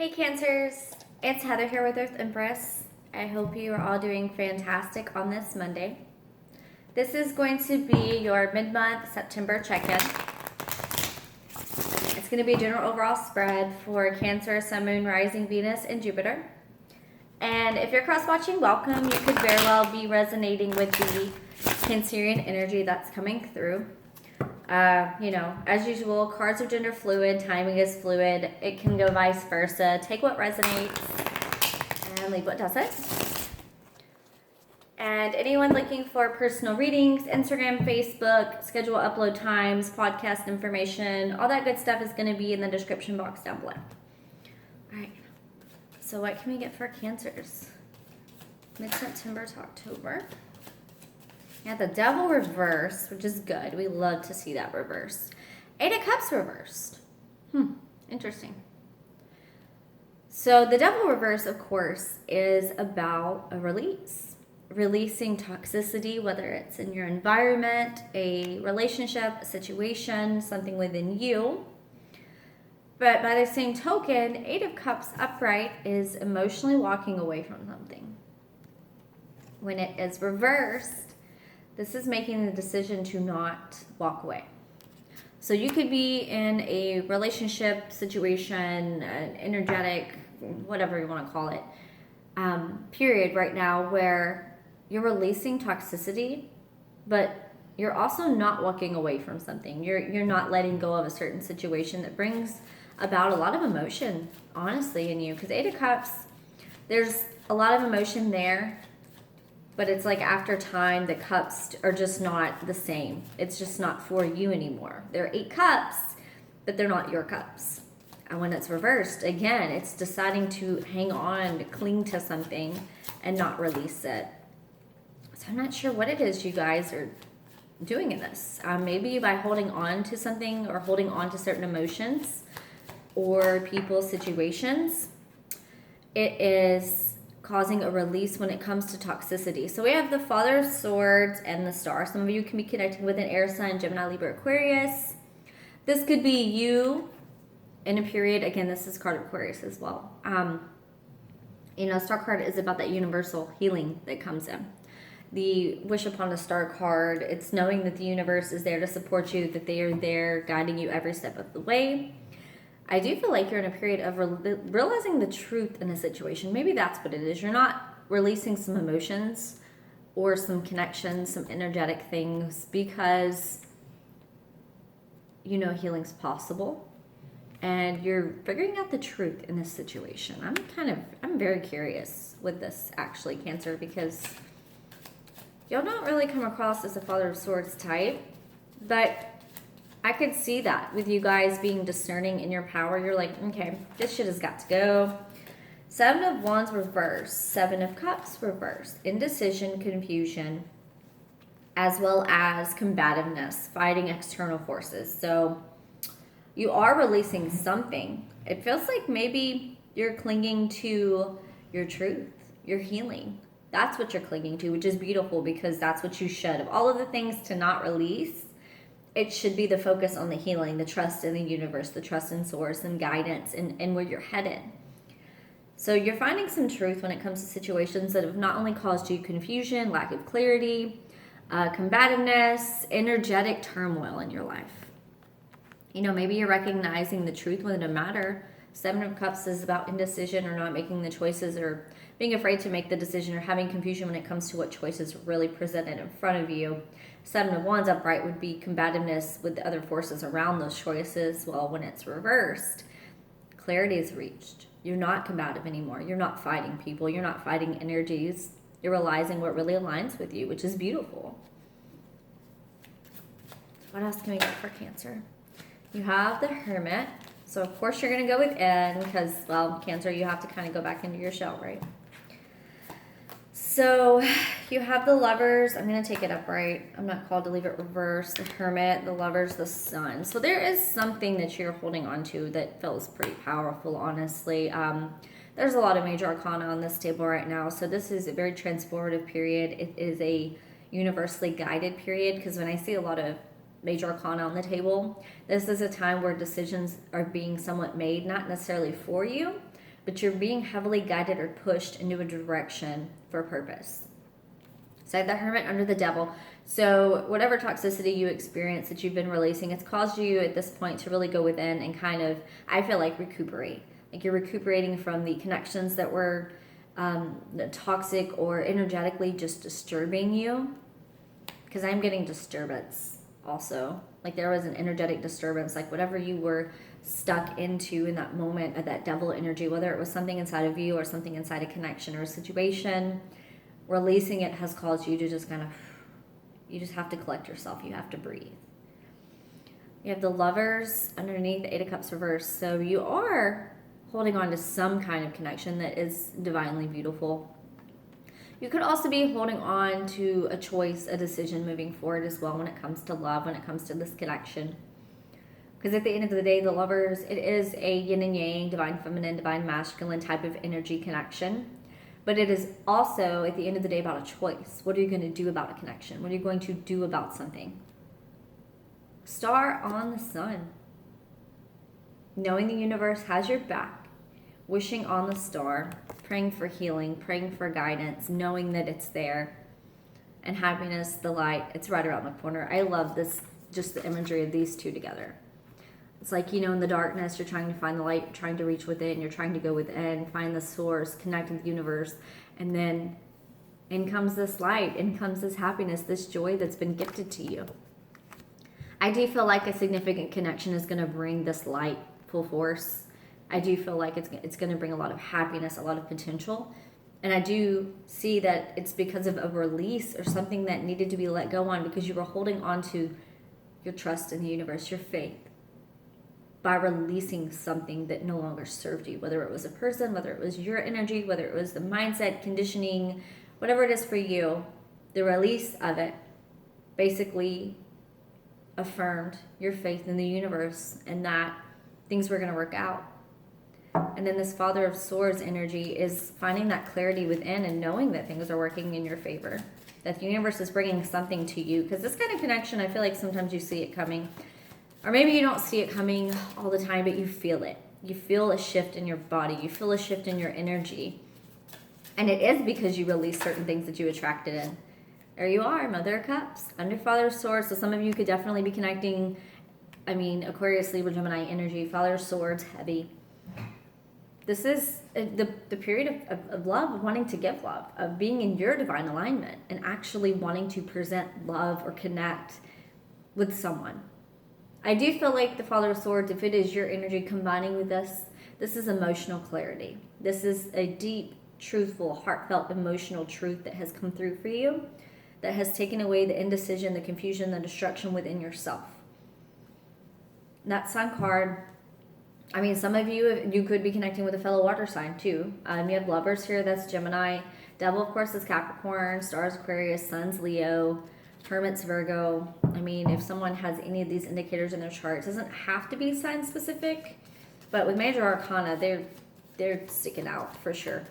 Hey Cancers, it's Heather here with Earth Empress. I hope you are all doing fantastic on this Monday. This is going to be your mid-month September check-in. It's going to be a general overall spread for Cancer, Sun, Moon, Rising, Venus, and Jupiter. And if you're cross-watching, welcome. You could very well be resonating with the Cancerian energy that's coming through. As usual, cards are gender fluid, timing is fluid. It can go vice versa. Take what resonates and leave what doesn't. And anyone looking for personal readings, Instagram, Facebook, schedule upload times, podcast information, all that good stuff is going to be in the description box down below. All right. So what can we get for Cancers? Mid-September to October. Yeah, the Devil reversed, which is good. We love to see that reversed. Eight of Cups reversed. Interesting. So the Devil reverse, of course, is about a release. Releasing toxicity, whether it's in your environment, a relationship, a situation, something within you. But by the same token, Eight of Cups upright is emotionally walking away from something. When it is reversed, this is making the decision to not walk away. So you could be in a relationship situation, an energetic, whatever you want to call it, period right now where you're releasing toxicity, but you're also not walking away from something. You're not letting go of a certain situation that brings about a lot of emotion, honestly, in you. Because Eight of Cups, there's a lot of emotion there. But it's like after time, the cups are just not the same. It's just not for you anymore. They're 8 cups, but they're not your cups. And when it's reversed, again, it's deciding to hang on, to cling to something and not release it. So I'm not sure what it is you guys are doing in this. Maybe by holding on to something or holding on to certain emotions or people, situations, it is causing a release when it comes to toxicity. So we have the Father of Swords and the Star. Some of you can be connecting with an air sign, Gemini, Libra, Aquarius. This could be you in a period. Again, this is card Aquarius as well. Star card is about that universal healing that comes in. The Wish Upon a Star card, it's knowing that the universe is there to support you, that they are there guiding you every step of the way. I do feel like you're in a period of realizing the truth in a situation. Maybe that's what it is. You're not releasing some emotions or some connections, some energetic things because you know healing's possible. And you're figuring out the truth in this situation. I'm very curious with this actually, Cancer, because y'all don't really come across as a Father of Swords type, but I could see that with you guys being discerning in your power. You're like, okay, this shit has got to go. 7 of Wands reversed. 7 of Cups reversed. Indecision, confusion, as well as combativeness, fighting external forces. So you are releasing something. It feels like maybe you're clinging to your truth, your healing. That's what you're clinging to, which is beautiful because that's what you should. Of all of the things to not release, it should be the focus on the healing, the trust in the universe, the trust in source and guidance and where you're headed. So you're finding some truth when it comes to situations that have not only caused you confusion, lack of clarity, combativeness, energetic turmoil in your life. Maybe you're recognizing the truth when it matters. 7 of Cups is about indecision or not making the choices or being afraid to make the decision or having confusion when it comes to what choices really presented in front of you. 7 of Wands upright would be combativeness with the other forces around those choices. Well, when it's reversed, clarity is reached. You're not combative anymore. You're not fighting people. You're not fighting energies. You're realizing what really aligns with you, which is beautiful. What else can we get for Cancer? You have the Hermit. So, of course, you're going to go within because, well, Cancer, you have to kind of go back into your shell, right? So, you have the Lovers. I'm going to take it upright. I'm not called to leave it reversed. The Hermit, the Lovers, the Sun. So, there is something that you're holding on to that feels pretty powerful, honestly. There's a lot of major arcana on this table right now. So, this is a very transformative period. It is a universally guided period because when I see a lot of major arcana on the table, this is a time where decisions are being somewhat made, not necessarily for you, but you're being heavily guided or pushed into a direction for a purpose. So I have the Hermit under the Devil. So whatever toxicity you experience that you've been releasing, it's caused you at this point to really go within and kind of, I feel like, recuperate. Like you're recuperating from the connections that were toxic or energetically just disturbing you. Because I'm getting disturbance also. Like there was an energetic disturbance, like whatever you were stuck into in that moment of that devil energy, whether it was something inside of you or something inside a connection or a situation, releasing it has caused you to just kind of, you just have to collect yourself. You have to breathe. You have the Lovers underneath the Eight of Cups reversed. So you are holding on to some kind of connection that is divinely beautiful. You could also be holding on to a choice, a decision moving forward as well when it comes to love, when it comes to this connection. Because at the end of the day, the Lovers, it is a yin and yang, divine feminine, divine masculine type of energy connection. But it is also, at the end of the day, about a choice. What are you going to do about a connection? What are you going to do about something? Star on the sun. Knowing the universe has your back. Wishing on the star. Praying for healing. Praying for guidance. Knowing that it's there. And happiness, the light, it's right around the corner. I love this, just the imagery of these two together. It's like, in the darkness, you're trying to find the light, trying to reach within, you're trying to go within, find the source, connect with the universe, and then in comes this light, in comes this happiness, this joy that's been gifted to you. I do feel like a significant connection is going to bring this light full force. I do feel like it's going to bring a lot of happiness, a lot of potential. And I do see that it's because of a release or something that needed to be let go on because you were holding on to your trust in the universe, your faith, by releasing something that no longer served you, whether it was a person, whether it was your energy, whether it was the mindset, conditioning, whatever it is for you, the release of it basically affirmed your faith in the universe and that things were going to work out. And then this Father of Swords energy is finding that clarity within and knowing that things are working in your favor, that the universe is bringing something to you. Because this kind of connection, I feel like sometimes you see it coming. Or maybe you don't see it coming all the time, but you feel it. You feel a shift in your body. You feel a shift in your energy. And it is because you release certain things that you attracted in. There you are, Mother of Cups, under Father of Swords. So some of you could definitely be connecting, Aquarius, Libra, Gemini energy, Father of Swords, heavy. This is the period of love, of wanting to give love, of being in your divine alignment and actually wanting to present love or connect with someone. I do feel like the Father of Swords, if it is your energy combining with this is emotional clarity. This is a deep, truthful, heartfelt, emotional truth that has come through for you, that has taken away the indecision, the confusion, the destruction within yourself. That Sun card, some of you could be connecting with a fellow water sign too. You have Lovers here, that's Gemini. Devil, of course, is Capricorn. Stars, Aquarius. Sun's Leo. Hermit's Virgo. If someone has any of these indicators in their chart, it doesn't have to be sign specific, but with major arcana, they're sticking out for sure.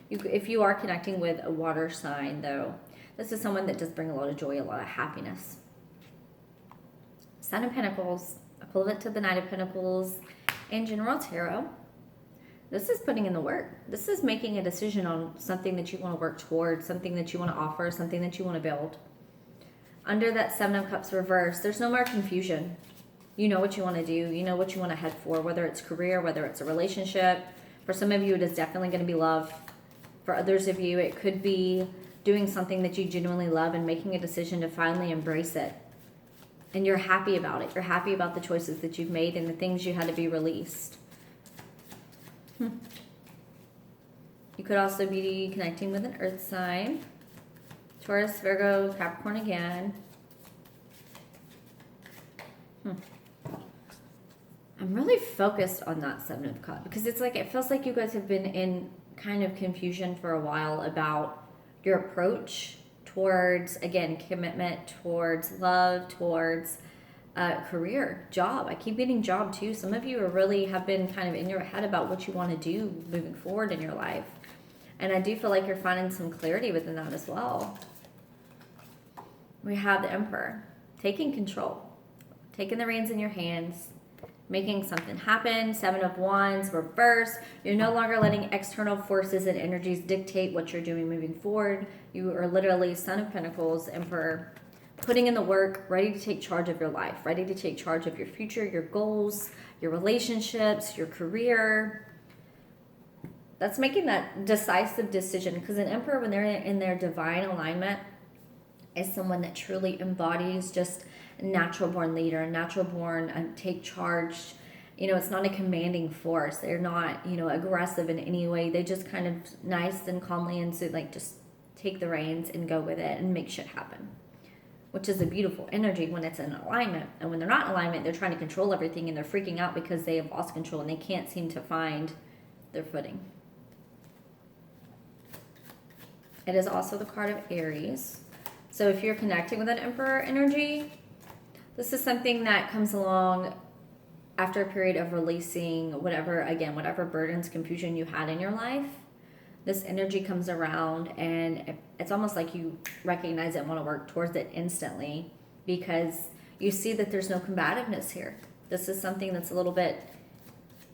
If you are connecting with a water sign, though, this is someone that does bring a lot of joy, a lot of happiness. Sun of Pentacles, equivalent to the Knight of Pentacles and General Tarot. This is putting in the work. This is making a decision on something that you want to work towards, something that you want to offer, something that you want to build. Under that Seven of Cups reverse, there's no more confusion. You know what you want to do. You know what you want to head for, whether it's career, whether it's a relationship. For some of you, it is definitely going to be love. For others of you, it could be doing something that you genuinely love and making a decision to finally embrace it. And you're happy about it. You're happy about the choices that you've made and the things you had to be released. You could also be connecting with an earth sign. Taurus, Virgo, Capricorn again. I'm really focused on that Seven of Cups because it's like, it feels like you guys have been in kind of confusion for a while about your approach towards, again, commitment, towards love, towards career, job. I keep getting job too. Some of you have been kind of in your head about what you want to do moving forward in your life. And I do feel like you're finding some clarity within that as well. We have the Emperor taking control, taking the reins in your hands, making something happen. Seven of Wands, reverse. You're no longer letting external forces and energies dictate what you're doing moving forward. You are literally Son of Pentacles, Emperor, putting in the work, ready to take charge of your life, ready to take charge of your future, your goals, your relationships, your career. That's making that decisive decision, because an Emperor, when they're in their divine alignment, is someone that truly embodies just a natural born leader, a natural born take charge. You know, it's not a commanding force. They're not, you know, aggressive in any way. They just kind of nice and calmly and so like just take the reins and go with it and make shit happen, which is a beautiful energy when it's in alignment. And when they're not in alignment, they're trying to control everything and they're freaking out because they have lost control and they can't seem to find their footing. It is also the card of Aries. So if you're connecting with an Emperor energy, this is something that comes along after a period of releasing whatever burdens, confusion you had in your life. This energy comes around and it's almost like you recognize it and want to work towards it instantly because you see that there's no combativeness here. This is something that's a little bit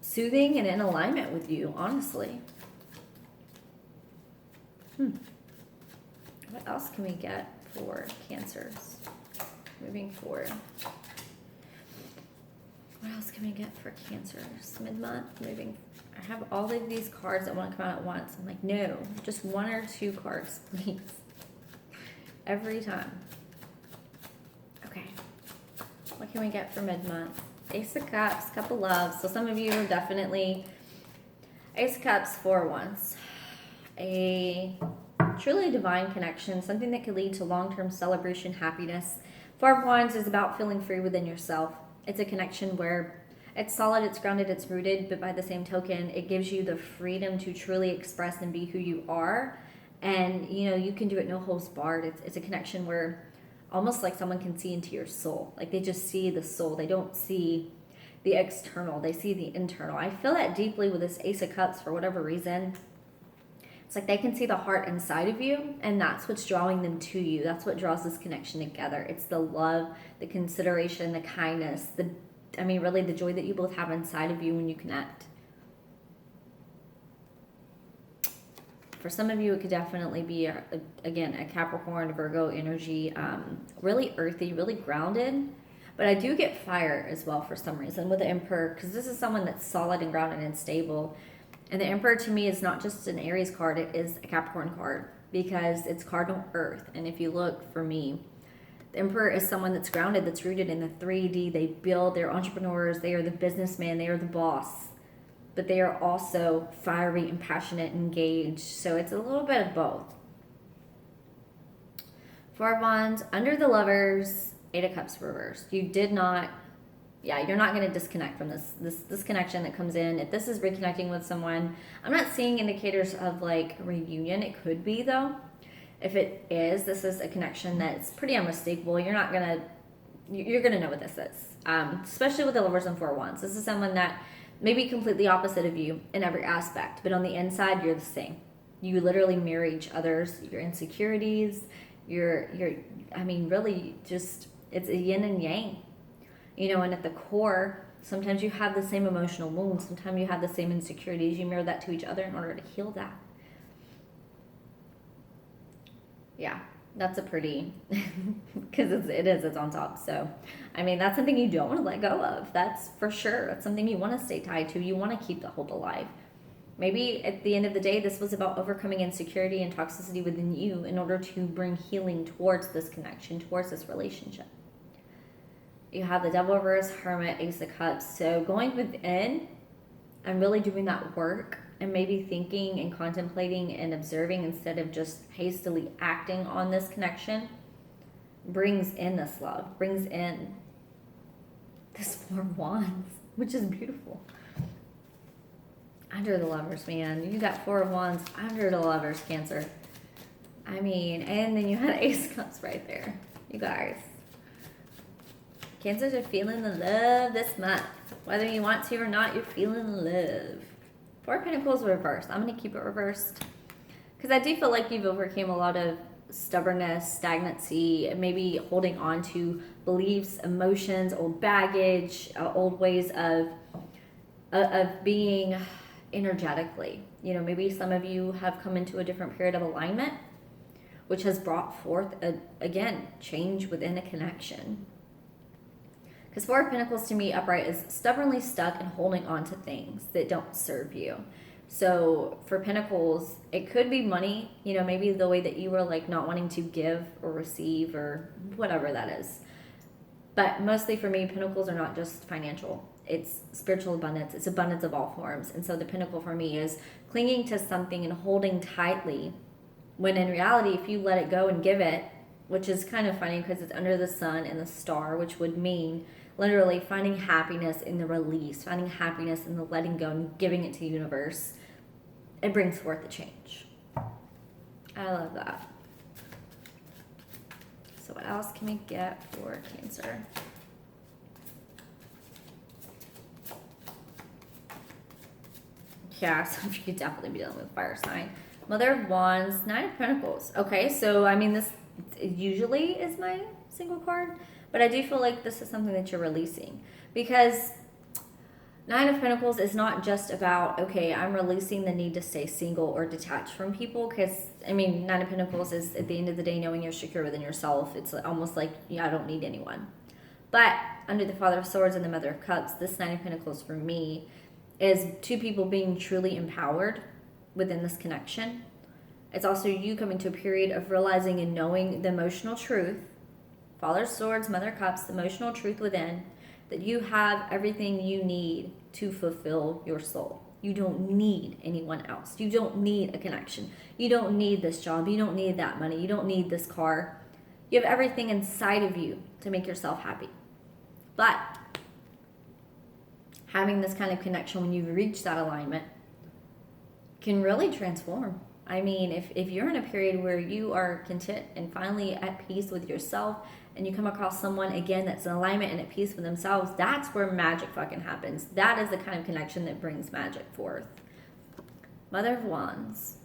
soothing and in alignment with you, honestly. What else can we get for Cancers moving forward? What else can we get for Cancers mid-month moving? I have all of these cards that want to come out at once. I'm like, no, just one or two cards, please. Every time. Okay. What can we get for mid-month? Ace of Cups, Cup of Love. So some of you are definitely Ace of Cups, Four of Wands. A truly divine connection, something that could lead to long-term celebration, happiness. Four of Wands is about feeling free within yourself. It's a connection where it's solid, it's grounded, it's rooted, but by the same token, it gives you the freedom to truly express and be who you are. And, you know, you can do it no holds barred. It's a connection where almost like someone can see into your soul. Like they just see the soul. They don't see the external. They see the internal. I feel that deeply with this Ace of Cups for whatever reason. It's like they can see the heart inside of you, and that's what's drawing them to you. That's what draws this connection together. It's the love, the consideration, the kindness, really the joy that you both have inside of you when you connect. For some of you, it could definitely be, again, a Capricorn, Virgo energy, really earthy, really grounded. But I do get fire as well for some reason with the Emperor, because this is someone that's solid and grounded and stable. And the Emperor to me is not just an Aries card, it is a Capricorn card because it's cardinal earth. And if you look for me, the Emperor is someone that's grounded, that's rooted in the 3D. They build, they're entrepreneurs, they are the businessman, they are the boss. But they are also fiery and passionate, engaged. So it's a little bit of both. Four of Wands, under the Lovers, Eight of Cups reversed. You did not... Yeah, you're not going to disconnect from this connection that comes in. If this is reconnecting with someone, I'm not seeing indicators of like a reunion. It could be though. If it is, this is a connection that's pretty unmistakable. You're going to know what this is. Especially with the Lovers and Four of Wands. This is someone that may be completely opposite of you in every aspect, but on the inside, you're the same. You literally mirror each other's, your insecurities, really just, it's a yin and yang. You know, and at the core, sometimes you have the same emotional wounds. Sometimes you have the same insecurities. You mirror that to each other in order to heal that. Yeah, that's a pretty, because it's on top. So, that's something you don't want to let go of. That's for sure. That's something you want to stay tied to. You want to keep the hope alive. Maybe at the end of the day, this was about overcoming insecurity and toxicity within you in order to bring healing towards this connection, towards this relationship. You have the Devil reverse, Hermit, Ace of Cups. So going within and really doing that work and maybe thinking and contemplating and observing instead of just hastily acting on this connection brings in this love, brings in this Four of Wands, which is beautiful. Under the Lovers, man. You got Four of Wands under the Lovers, Cancer. And then you had Ace of Cups right there. You guys. Cancers are feeling the love this month. Whether you want to or not, you're feeling the love. Four of Pentacles reversed. I'm going to keep it reversed because I do feel like you've overcame a lot of stubbornness, stagnancy, maybe holding on to beliefs, emotions, old baggage, old ways of being energetically. You know, maybe some of you have come into a different period of alignment, which has brought forth, again, change within a connection. Because Four of Pentacles to me upright is stubbornly stuck and holding on to things that don't serve you. So for Pentacles, it could be money, you know, maybe the way that you were like not wanting to give or receive or whatever that is. But mostly for me, Pentacles are not just financial. It's spiritual abundance. It's abundance of all forms. And so the Pentacle for me is clinging to something and holding tightly, when in reality, if you let it go and give it, which is kind of funny because it's under the sun and the star, which would mean literally finding happiness in the release, finding happiness in the letting go and giving it to the universe, it brings forth the change. I love that. So what else can we get for Cancer? Yeah, some of you could definitely be dealing with fire sign. Mother of Wands, Nine of Pentacles. Okay, so I mean, this usually is my single card, but I do feel like this is something that you're releasing, because Nine of Pentacles is not just about, okay, I'm releasing the need to stay single or detached from people, because, I mean, Nine of Pentacles is, at the end of the day, knowing you're secure within yourself. It's almost like, yeah, I don't need anyone. But under the Father of Swords and the Mother of Cups, this Nine of Pentacles for me is two people being truly empowered within this connection. It's also you coming to a period of realizing and knowing the emotional truth, Father of Swords, Mother of Cups, the emotional truth within, that you have everything you need to fulfill your soul. You don't need anyone else. You don't need a connection. You don't need this job. You don't need that money. You don't need this car. You have everything inside of you to make yourself happy. But having this kind of connection when you've reached that alignment can really transform. I mean, if you're in a period where you are content and finally at peace with yourself, and you come across someone, again, that's in alignment and at peace with themselves, that's where magic fucking happens. That is the kind of connection that brings magic forth. Mother of Wands.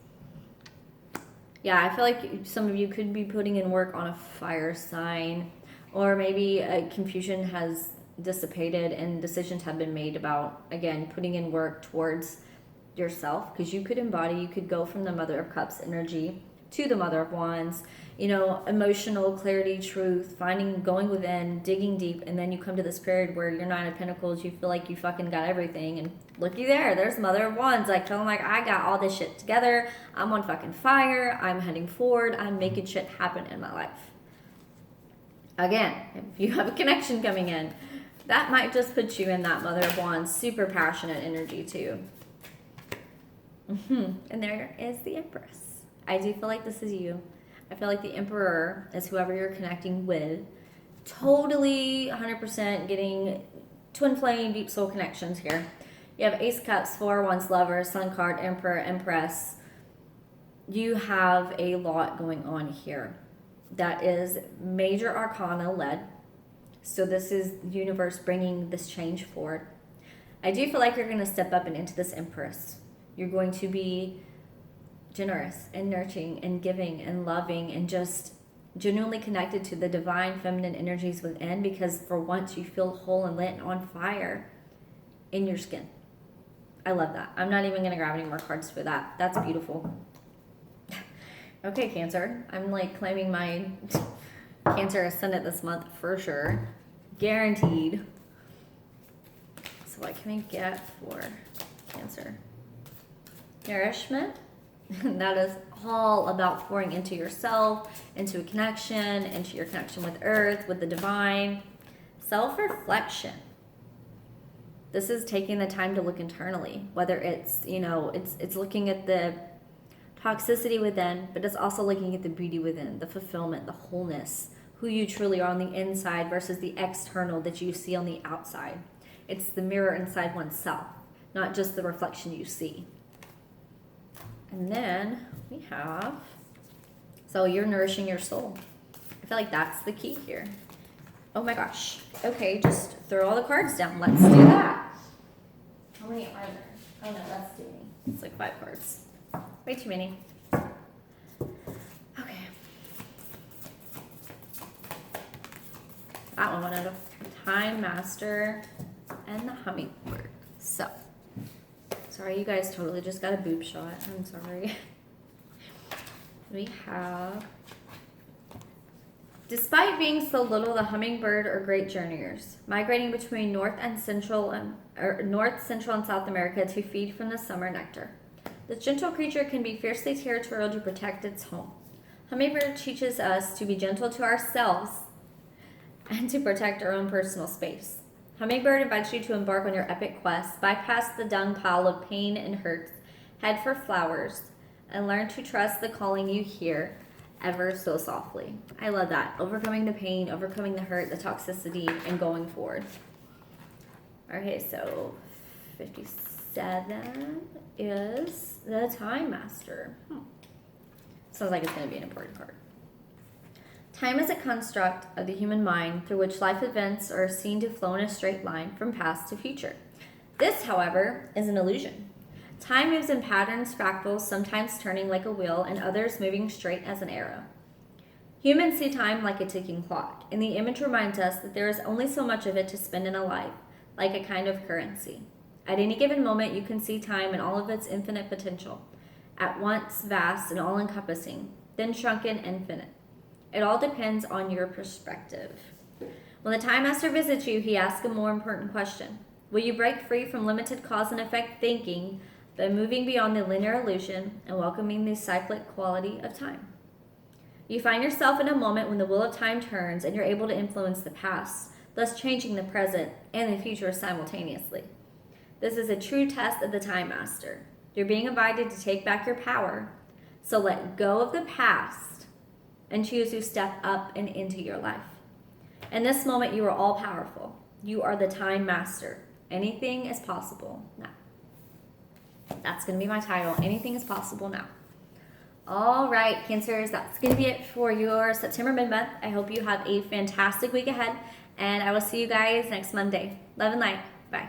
Yeah, I feel like some of you could be putting in work on a fire sign, or maybe confusion has dissipated and decisions have been made about, again, putting in work towards yourself, because you could go from the Mother of Cups energy to the Mother of Wands, you know, emotional clarity, truth, going within, digging deep, and then you come to this period where you're Nine of Pentacles, you feel like you fucking got everything, and looky there's Mother of Wands, like feeling like I got all this shit together, I'm on fucking fire, I'm heading forward, I'm making shit happen in my life. Again, if you have a connection coming in, that might just put you in that Mother of Wands, super passionate energy too. And there is the Empress. I do feel like this is you. I feel like the Emperor is whoever you're connecting with. Totally 100% getting twin flame, deep soul connections here. You have Ace of Cups, Four of Wands, Lover, Sun card, Emperor, Empress. You have a lot going on here. That is major arcana led. So this is the universe bringing this change forward. I do feel like you're going to step up and into this Empress. You're going to be generous and nurturing and giving and loving and just genuinely connected to the divine feminine energies within, because for once you feel whole and lit and on fire in your skin. I love that. I'm not even going to grab any more cards for that. That's beautiful. Okay, Cancer. I'm like claiming my Cancer ascendant this month for sure. Guaranteed. So what can we get for Cancer? Nourishment. That is all about pouring into yourself, into a connection, into your connection with Earth, with the divine. Self-reflection. This is taking the time to look internally, whether it's, you know, it's looking at the toxicity within, but it's also looking at the beauty within, the fulfillment, the wholeness, who you truly are on the inside versus the external that you see on the outside. It's the mirror inside oneself, not just the reflection you see. And then we have, so you're nourishing your soul. I feel like that's the key here. Oh my gosh. Okay, just throw all the cards down. Let's do that. How many are there? Oh no, that's too many. It's like 5 cards. Way too many. Okay. that one out of Time Master and the Hummingbird. So, sorry, you guys totally just got a boob shot. I'm sorry. We have, despite being so little, the hummingbird are great journeyers, migrating between North, Central, and South America to feed from the summer nectar. This gentle creature can be fiercely territorial to protect its home. Hummingbird teaches us to be gentle to ourselves and to protect our own personal space. Hummingbird invites you to embark on your epic quest, bypass the dung pile of pain and hurts, head for flowers, and learn to trust the calling you hear ever so softly. I love that. Overcoming the pain, overcoming the hurt, the toxicity, and going forward. Okay, so 57 is the Time Master. Sounds like it's going to be an important card. Time is a construct of the human mind through which life events are seen to flow in a straight line from past to future. This, however, is an illusion. Time moves in patterns, fractals, sometimes turning like a wheel, and others moving straight as an arrow. Humans see time like a ticking clock, and the image reminds us that there is only so much of it to spend in a life, like a kind of currency. At any given moment, you can see time in all of its infinite potential, at once vast and all-encompassing, then shrunken and infinite. It all depends on your perspective. When the Time Master visits you, he asks a more important question. Will you break free from limited cause and effect thinking by moving beyond the linear illusion and welcoming the cyclic quality of time? You find yourself in a moment when the wheel of time turns and you're able to influence the past, thus changing the present and the future simultaneously. This is a true test of the Time Master. You're being invited to take back your power, so let go of the past and choose to step up and into your life. In this moment, you are all powerful. You are the Time Master. Anything is possible now. That's going to be my title. Anything is possible now. All right, Cancers, that's going to be it for your September mid-month. I hope you have a fantastic week ahead, and I will see you guys next Monday. Love and light. Bye.